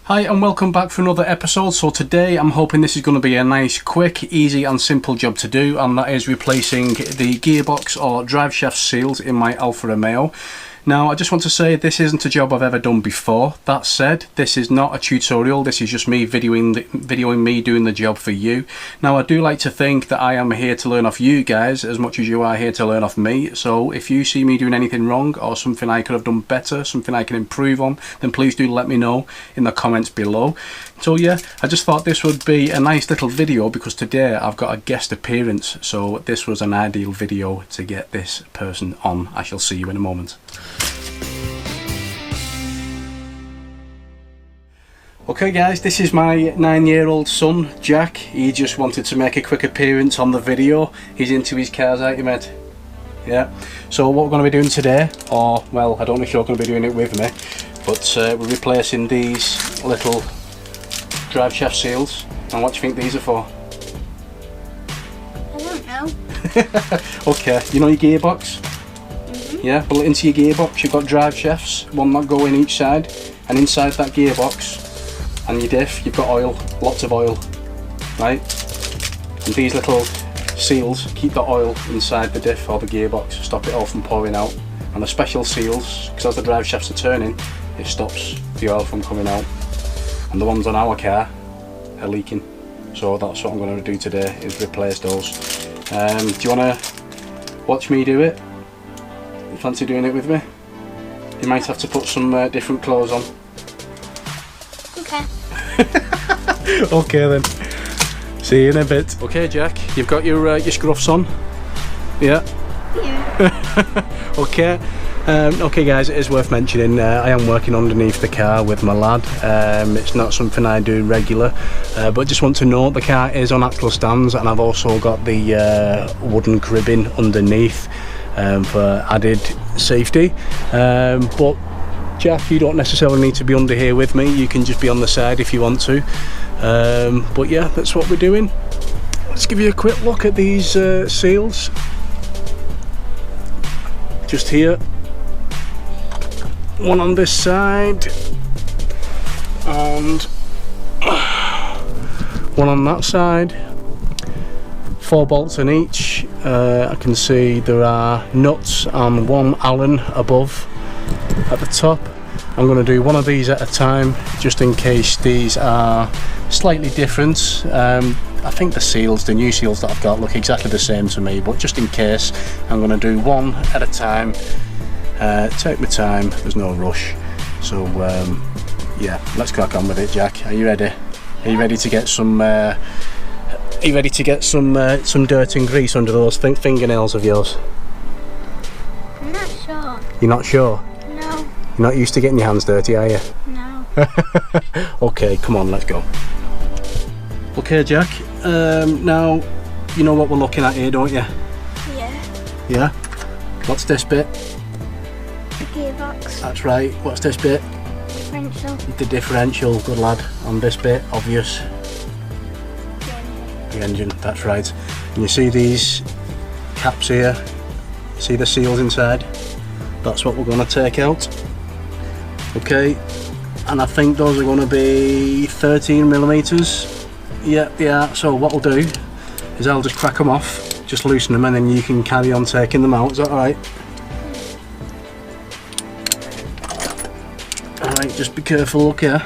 Hi and welcome back for another episode. So today I'm hoping this is going to be a nice, quick, easy and simple job to do, and that is replacing the gearbox or drive shaft seals in my Alfa Romeo. Now I just want to say this isn't a job I've ever done before. That said, this is not a tutorial, this is just me videoing me doing the job for you. Now I do like to think that I am here to learn off you guys as much as you are here to learn off me. So if you see me doing anything wrong or something I could have done better, something I can improve on, then please do let me know in the comments below. So yeah, I just thought this would be a nice little video because today I've got a guest appearance, so this was an ideal video to get this person on. I shall see you in a moment. Okay guys, this is my 9-year-old son, Jack. He just wanted to make a quick appearance on the video. He's into his cars, ain't he, mate? Yeah. So what we're going to be doing today, or well, I don't know if you're going to be doing it with me, but we're replacing these little drive shaft seals. And what do you think these are for? I don't know. Okay, you know your gearbox? Yeah, built into your gearbox you've got drive shafts, one that go in each side, and inside that gearbox and your diff you've got oil, lots of oil, right? And these little seals keep the oil inside the diff or the gearbox, stop it all from pouring out. And the special seals, because as the drive shafts are turning, it stops the oil from coming out. And the ones on our car are leaking, so that's what I'm going to do today, is replace those. Do you want to watch me do it? You fancy doing it with me? You might have to put some different clothes on. Okay. Okay then. See you in a bit. Okay Jack, you've got your scruffs on? Yeah? Yeah. Okay. Okay guys, it is worth mentioning I am working underneath the car with my lad. It's not something I do regular, but just want to note the car is on axle stands, and I've also got the wooden cribbing underneath for added safety. But Jack, you don't necessarily need to be under here with me, you can just be on the side if you want to. But yeah, that's what we're doing. Let's give you a quick look at these seals. Just here, one on this side and one on that side. 4 bolts in each. I can see there are nuts and one Allen above at the top. I'm going to do one of these at a time just in case these are slightly different. I think the seals, the new seals that I've got, look exactly the same to me, but just in case I'm going to do one at a time. Take my time, there's no rush. So yeah, let's crack on with it. Jack, are you ready? Are you ready to get some some dirt and grease under those fingernails of yours? I'm not sure. You're not sure? No. You're not used to getting your hands dirty, are you? No. Okay, come on, let's go. Okay Jack, now you know what we're looking at here, don't you? Yeah. Yeah? What's this bit? The gearbox. That's right. What's this bit? Differential. The differential, good lad. On this bit, obvious. The engine, that's right. And you see these caps here? See the seals inside? That's what we're going to take out. Okay, and I think those are going to be 13mm. Yeah, they are. So what I'll do is I'll just crack them off, just loosen them, and then you can carry on taking them out. Is that alright? Alright, just be careful, okay?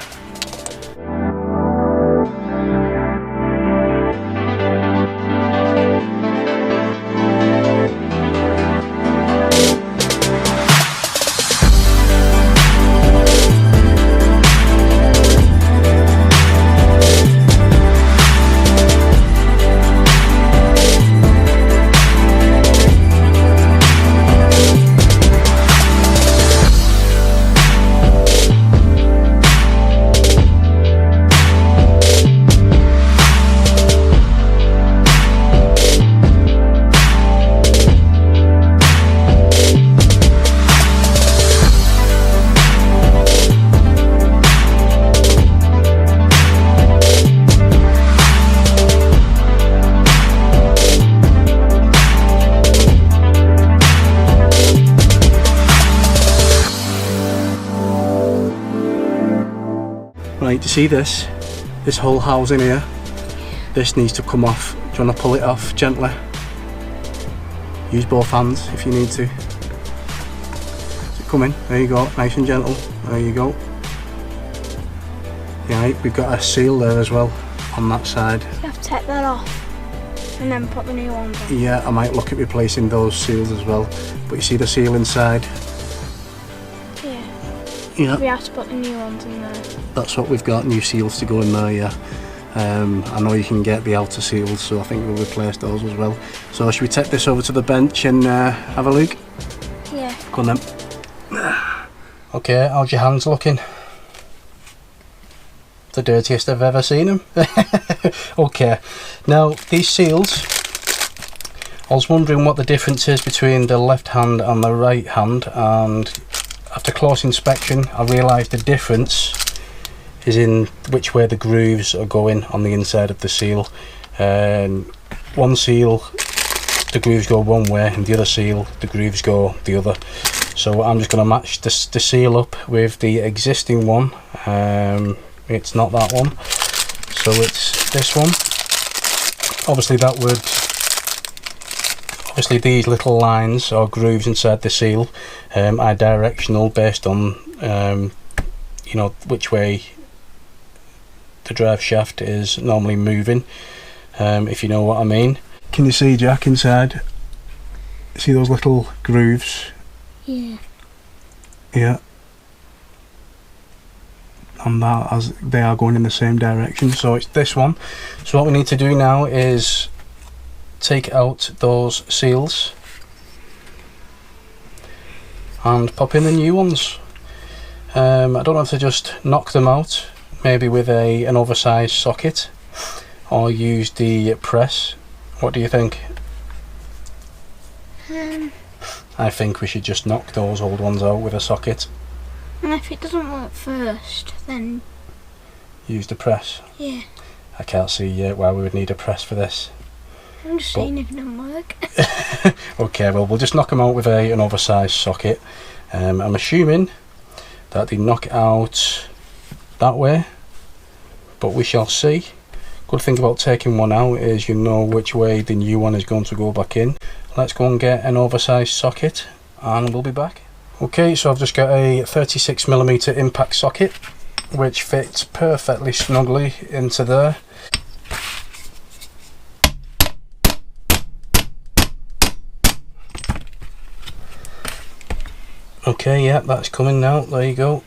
Right, you see this? This whole housing here? This needs to come off. Do you want to pull it off gently? Use both hands if you need to. So come in, there you go, nice and gentle. There you go. Yeah, we've got a seal there as well on that side. You have to take that off and then put the new ones on. Yeah, I might look at replacing those seals as well. But you see the seal inside? Yeah. We have to put the new ones in there. That's what we've got, new seals to go in there, yeah. I know you can get the outer seals, so I think we'll replace those as well. So should we take this over to the bench and have a look? Yeah. Go on then. Okay, how's your hands looking? The dirtiest I've ever seen them. Okay, now these seals, I was wondering what the difference is between the left hand and the right hand, and after close inspection I realised the difference is in which way the grooves are going on the inside of the seal. One seal the grooves go one way, and the other seal the grooves go the other. So I'm just going to match the seal up with the existing one. It's not that one, so it's this one. Obviously these little lines or grooves inside the seal are directional based on you know, which way the drive shaft is normally moving, if you know what I mean. Can you see, Jack, inside? See those little grooves? Yeah. Yeah. And that, as they are going in the same direction, so it's this one. So what we need to do now is take out those seals and pop in the new ones. I don't know if to just knock them out, maybe with an oversized socket, or use the press. What do you think? I think we should just knock those old ones out with a socket. And if it doesn't work first, then use the press. Yeah. I can't see why we would need a press for this. I'm just saying if it doesn't work. Okay, well we'll just knock them out with an oversized socket. I'm assuming that they knock out that way, but we shall see. Good thing about taking one out is you know which way the new one is going to go back in. Let's go and get an oversized socket and we'll be back. Okay, so I've just got a 36mm impact socket which fits perfectly snugly into there. Okay, yeah, that's coming now, there you go.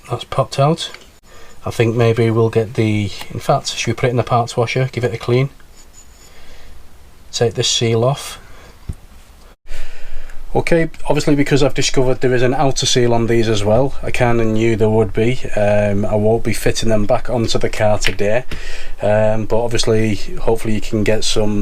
That's popped out. I think maybe we'll get in fact, should we put it in the parts washer, give it a clean? Take this seal off. Okay, obviously because I've discovered there is an outer seal on these as well, I kind of knew there would be. I won't be fitting them back onto the car today, but obviously hopefully you can get some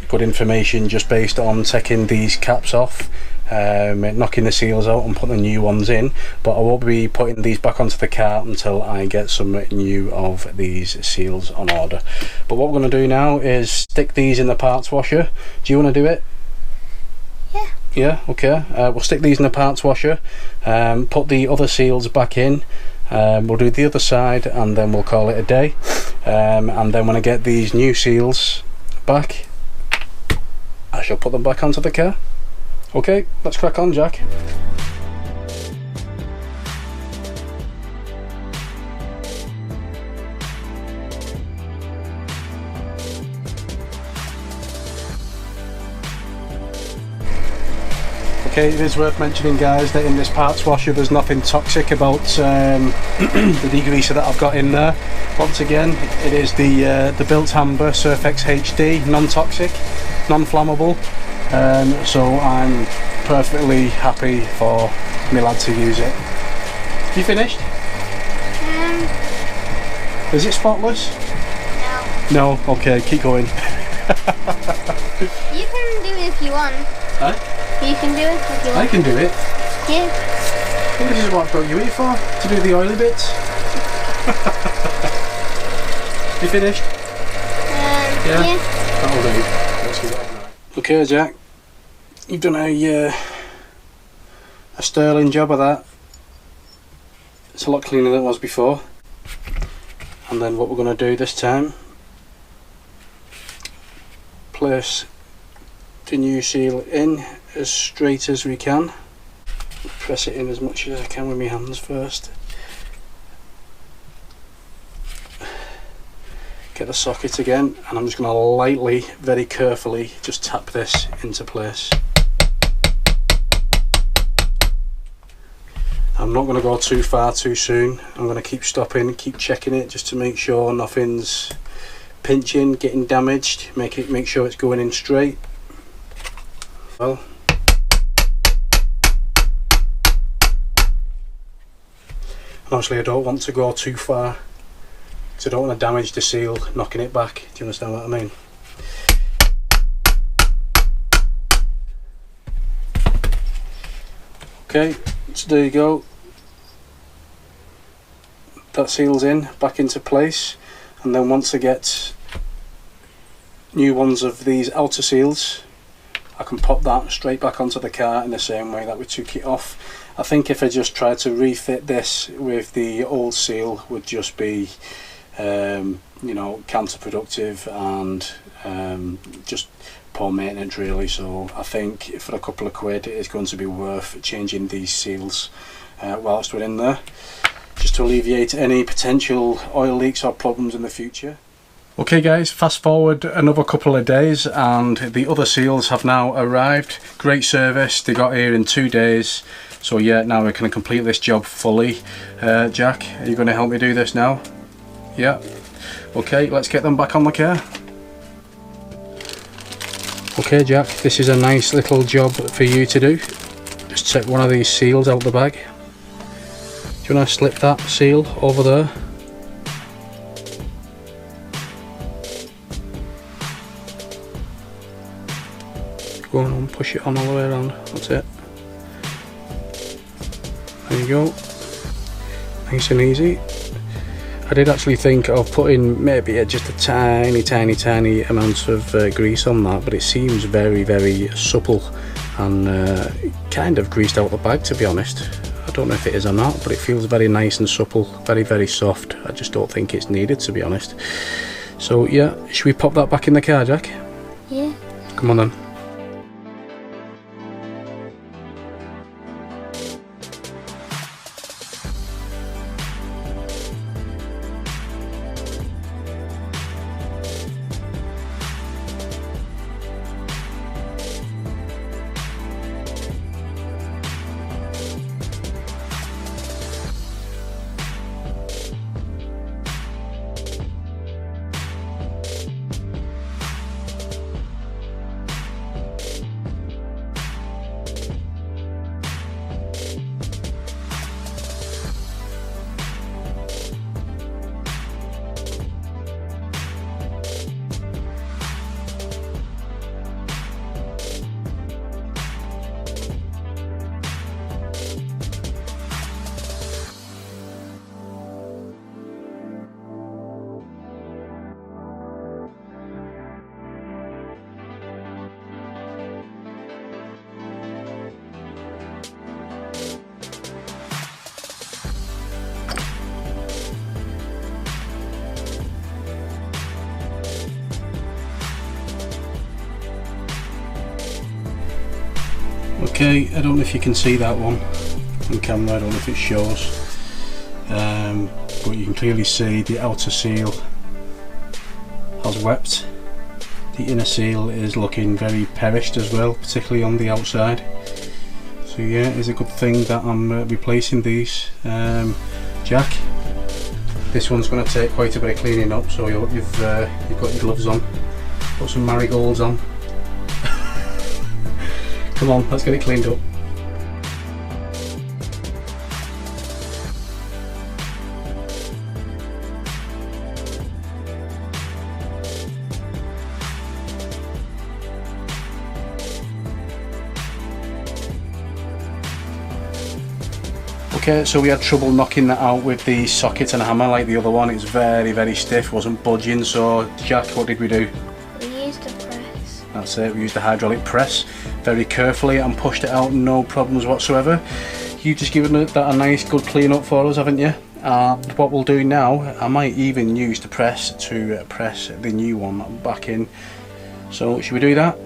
good information just based on taking these caps off, knocking the seals out and putting the new ones in. But I won't be putting these back onto the car until I get some new of these seals on order. But what we're going to do now is stick these in the parts washer. Do you want to do it? Yeah. Yeah, okay. We'll stick these in the parts washer, put the other seals back in, we'll do the other side and then we'll call it a day. And then when I get these new seals back, I shall put them back onto the car. Okay, let's crack on, Jack. Okay, it is worth mentioning, guys, that in this parts washer there's nothing toxic about the degreaser that I've got in there. Once again, it is the Built Amber Surfex HD, non-toxic, non-flammable, so I'm perfectly happy for my lad to use it. You finished? Is it spotless? No. No? Okay, keep going. You can do it if you want. Huh? You can do it if you want. I can do it. Yeah. Well, this is what I've got you here for, to do the oily bits. You finished? Yeah. That'll do. Let's give it a go. Okay, Jack. You've done a sterling job of that. It's a lot cleaner than it was before. And then what we're going to do this time, place the new seal in as straight as we can. Press it in as much as I can with my hands first. Get the socket again, and I'm just going to lightly, very carefully, just tap this into place. I'm not going to go too far too soon. I'm going to keep stopping, keep checking it just to make sure nothing's pinching, getting damaged. Make sure it's going in straight. Well, obviously I don't want to go too far, because I don't want to damage the seal, knocking it back. Do you understand what I mean? Okay, so there you go. That seal's in, back into place, and then once I get new ones of these outer seals, I can pop that straight back onto the car in the same way that we took it off. I think if I just tried to refit this with the old seal would just be you know, counterproductive and just poor maintenance really. So I think for a couple of quid it is going to be worth changing these seals whilst we're in there, just to alleviate any potential oil leaks or problems in the future. Okay guys, fast forward another couple of days and the other seals have now arrived. Great service, they got here in 2 days. So yeah, now we can complete this job fully. Jack, are you going to help me do this now? Yeah. Okay, let's get them back on the car. Okay Jack, this is a nice little job for you to do. Just take one of these seals out the bag. Do you want to slip that seal over there? Go on, push it on all the way around. That's it. There you go. Nice and easy. I did actually think of putting maybe just a tiny amount of grease on that, but it seems very supple and kind of greased out the bag, to be honest. I don't know if it is or not, but it feels very nice and supple, very soft. I just don't think it's needed, to be honest. So yeah, should we pop that back in the car, Jack? Yeah. Come on then. Okay, I don't know if you can see that one on camera, I don't know if it shows, but you can clearly see the outer seal has wept. The inner seal is looking very perished as well, particularly on the outside. So yeah, it's a good thing that I'm replacing these. Jack, this one's going to take quite a bit of cleaning up, so you've got your gloves on, put some marigolds on. Come on, let's get it cleaned up. Okay, so we had trouble knocking that out with the socket and hammer like the other one. It's very stiff, wasn't budging. So Jack, what did we do? We used a press. That's it, we used a hydraulic press very carefully and pushed it out, no problems whatsoever. you've just given that a nice good clean up for us, haven't you? And what we'll do now, I might even use the press to press the new one back in. So should we do that?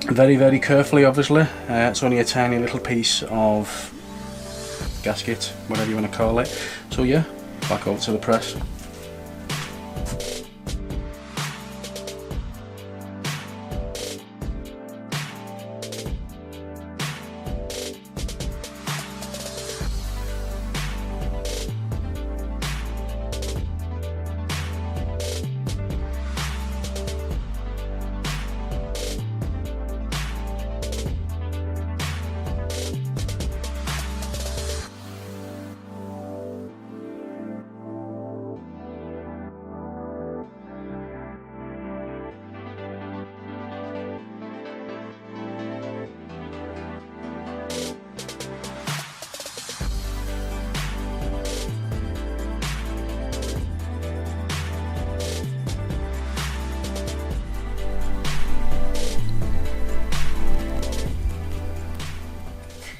Very, very carefully, obviously. It's only a tiny little piece of gasket, whatever you want to call it. So yeah, back over to the press.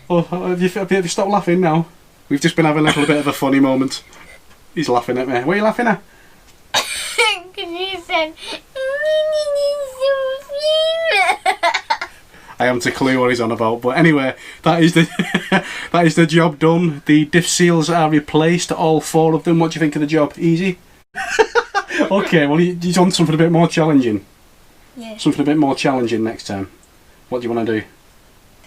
Oh, have you stopped laughing now? We've just been having a little bit of a funny moment. He's laughing at me. What are you laughing at? Because you said... I haven't a clue what he's on about, but anyway, that is the that is the job done. The diff seals are replaced, all 4 of them. What do you think of the job? Easy? Okay, well you want something a bit more challenging? Yeah. Something a bit more challenging next time. What do you want to do?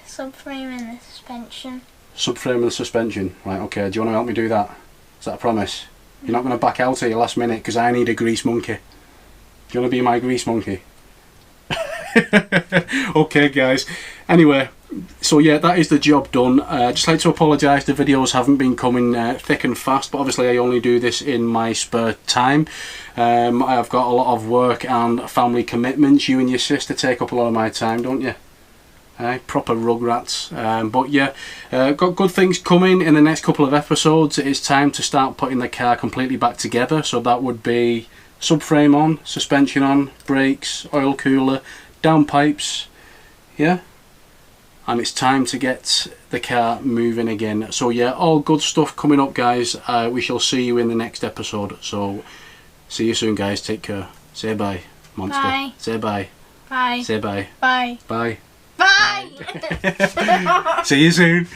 Subframe and the suspension. Subframe and the suspension. Right, okay, do you want to help me do that? Is that a promise? You're not going to back out at your last minute because I need a grease monkey. Do you want to be my grease monkey? Okay guys, anyway, so yeah, that is the job done. Just like to apologise, the videos haven't been coming thick and fast, but obviously I only do this in my spare time. I've got a lot of work and family commitments. You and your sister take up a lot of my time, don't you? Proper rugrats. But yeah, got good things coming in the next couple of episodes. It's time to start putting the car completely back together, so that would be subframe on, suspension on, brakes, oil cooler, downpipes, yeah, and it's time to get the car moving again. So yeah, all good stuff coming up guys. We shall see you in the next episode, so see you soon guys. Take care. Say bye, monster. Bye. Say bye. Bye. Say bye. Bye. Bye. Bye. See you soon.